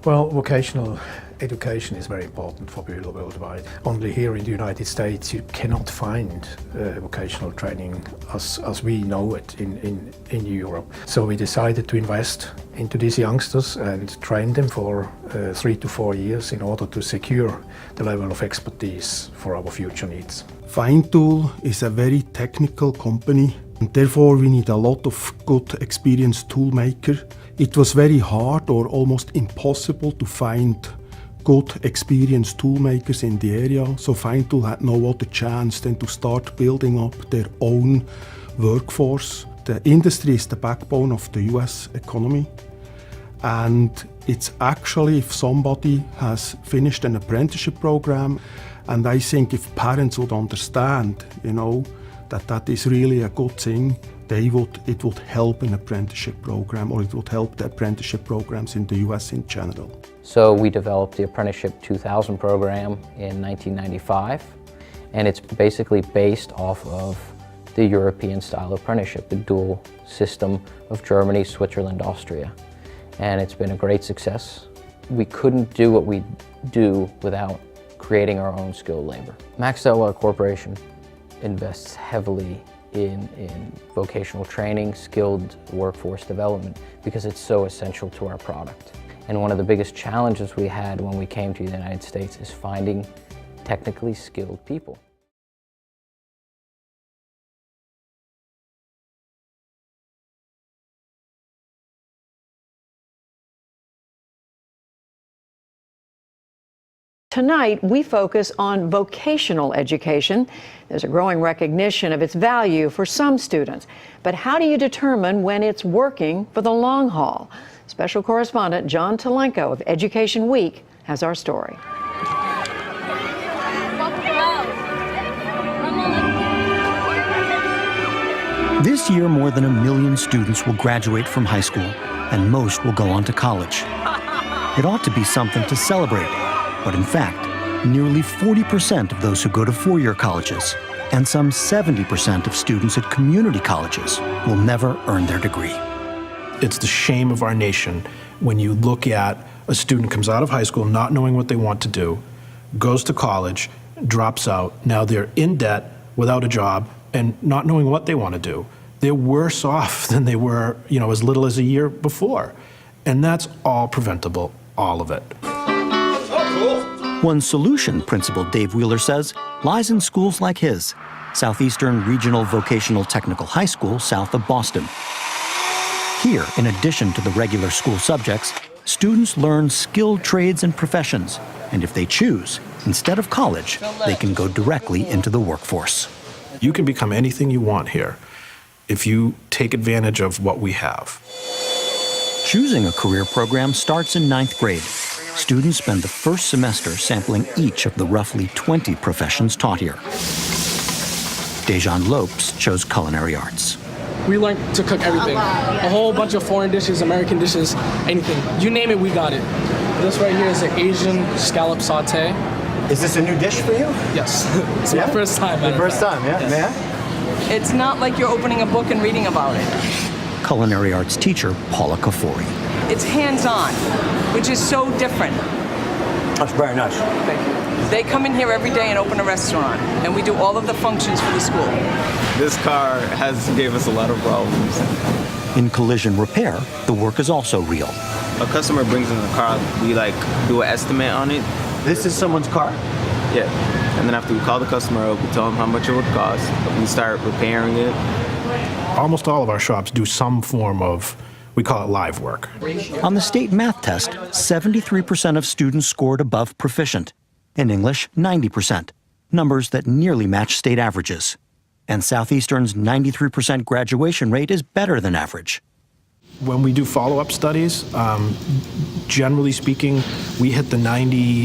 Well, vocational education is very important for people worldwide. Only here in the United States you cannot find vocational training as we know it in Europe. So we decided to invest into these youngsters and train them for 3 to 4 years in order to secure the level of expertise for our future needs. Feintool is a very technical company, and therefore we need a lot of good experienced toolmaker. It was very hard or almost impossible to find good experienced toolmakers in the area, so Feintool had no other chance than to start building up their own workforce. The industry is the backbone of the US economy, and it's actually, if somebody has finished an apprenticeship program, and I think if parents would understand, that is really a good thing, it would help an apprenticeship program, or it would help the apprenticeship programs in the US in general. So we developed the Apprenticeship 2000 program in 1995, and it's basically based off of the European style apprenticeship, the dual system of Germany, Switzerland, Austria. And it's been a great success. We couldn't do what we do without creating our own skilled labor. Max Delwell Corporation invests heavily in vocational training, skilled workforce development, because it's so essential to our product. And one of the biggest challenges we had when we came to the United States is finding technically skilled people. Tonight, we focus on vocational education. There's a growing recognition of its value for some students. But how do you determine when it's working for the long haul? Special correspondent John Talenko of Education Week has our story. This year, more than 1 million students will graduate from high school, and most will go on to college. It ought to be something to celebrate. But in fact, nearly 40% of those who go to four-year colleges and some 70% of students at community colleges will never earn their degree. It's the shame of our nation when you look at a student comes out of high school not knowing what they want to do, goes to college, drops out, now they're in debt, without a job, and not knowing what they want to do. They're worse off than they were, as little as a year before. And that's all preventable, all of it. One solution, Principal Dave Wheeler says, lies in schools like his, Southeastern Regional Vocational Technical High School south of Boston. Here, in addition to the regular school subjects, students learn skilled trades and professions, and if they choose, instead of college, they can go directly into the workforce. You can become anything you want here if you take advantage of what we have. Choosing a career program starts in 9th grade. Students spend the first semester sampling each of the roughly 20 professions taught here. Dejan Lopes chose culinary arts. We learned to cook everything. A whole bunch of foreign dishes, American dishes, anything. You name it, we got it. This right here is an Asian scallop sauté. Is this a new dish for you? Yes. It's my first time. Your first time, yeah? Yes. Yeah? It's not like you're opening a book and reading about it. Culinary arts teacher Paula Kafori. It's hands-on, which is so different. That's very nice. Thank you. They come in here every day and open a restaurant, and we do all of the functions for the school. This car gave us a lot of problems. In collision repair, the work is also real. A customer brings in the car, we do an estimate on it. This is someone's car? Yeah. And then after we call the customer up, we tell them how much it would cost. We start repairing it. Almost all of our shops do some form of, we call it live work. On the state math test, 73% of students scored above proficient. In English, 90%, numbers that nearly match state averages. And Southeastern's 93% graduation rate is better than average. When we do follow-up studies, generally speaking, we hit the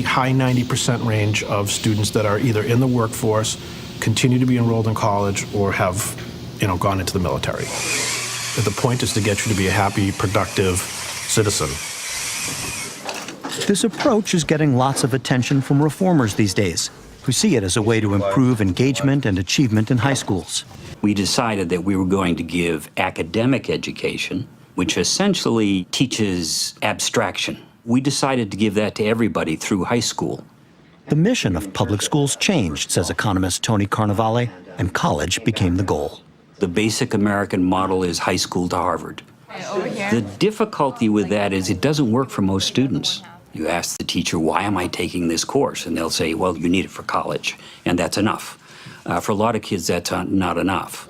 high 90% range of students that are either in the workforce, continue to be enrolled in college, or have gone into the military. The point is to get you to be a happy, productive citizen. This approach is getting lots of attention from reformers these days, who see it as a way to improve engagement and achievement in high schools. We decided that we were going to give academic education, which essentially teaches abstraction. We decided to give that to everybody through high school. The mission of public schools changed, says economist Tony Carnevale, and college became the goal. The basic American model is high school to Harvard. The difficulty with that is it doesn't work for most students. You ask the teacher, why am I taking this course? And they'll say, well, you need it for college, and that's enough. For a lot of kids, that's not enough.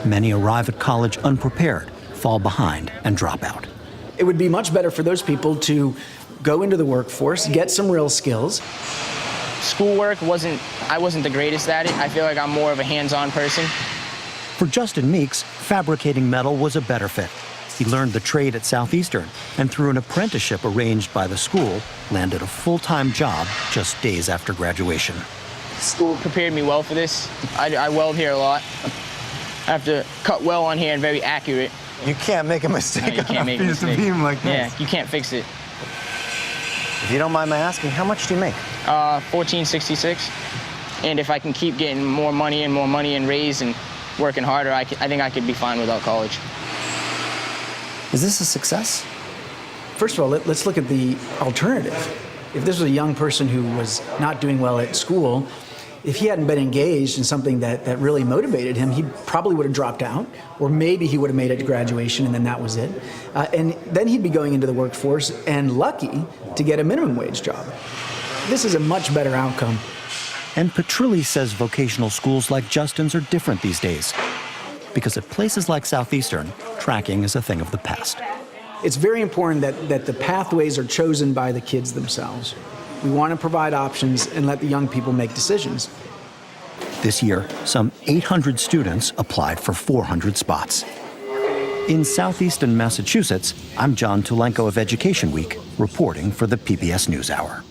Many arrive at college unprepared, fall behind, and drop out. It would be much better for those people to go into the workforce, get some real skills. Schoolwork I wasn't the greatest at it. I feel like I'm more of a hands-on person. For Justin Meeks, fabricating metal was a better fit. He learned the trade at Southeastern, and through an apprenticeship arranged by the school, landed a full-time job just days after graduation. School prepared me well for this. I weld here a lot. I have to cut well on here and very accurate. You can't make a mistake on a piece of beam like this. Yeah, you can't fix it. If you don't mind my asking, how much do you make? $14.66. And if I can keep getting more money and raise and working harder, I think I could be fine without college. Is this a success? First of all, let's look at the alternative. If this was a young person who was not doing well at school, if he hadn't been engaged in something that really motivated him, he probably would have dropped out, or maybe he would have made it to graduation and then that was it. And then he'd be going into the workforce and lucky to get a minimum wage job. This is a much better outcome. And Petrilli says vocational schools like Justin's are different these days, because at places like Southeastern, tracking is a thing of the past. It's very important that the pathways are chosen by the kids themselves. We want to provide options and let the young people make decisions. This year, some 800 students applied for 400 spots. In Southeastern Massachusetts, I'm John Tulenko of Education Week, reporting for the PBS NewsHour.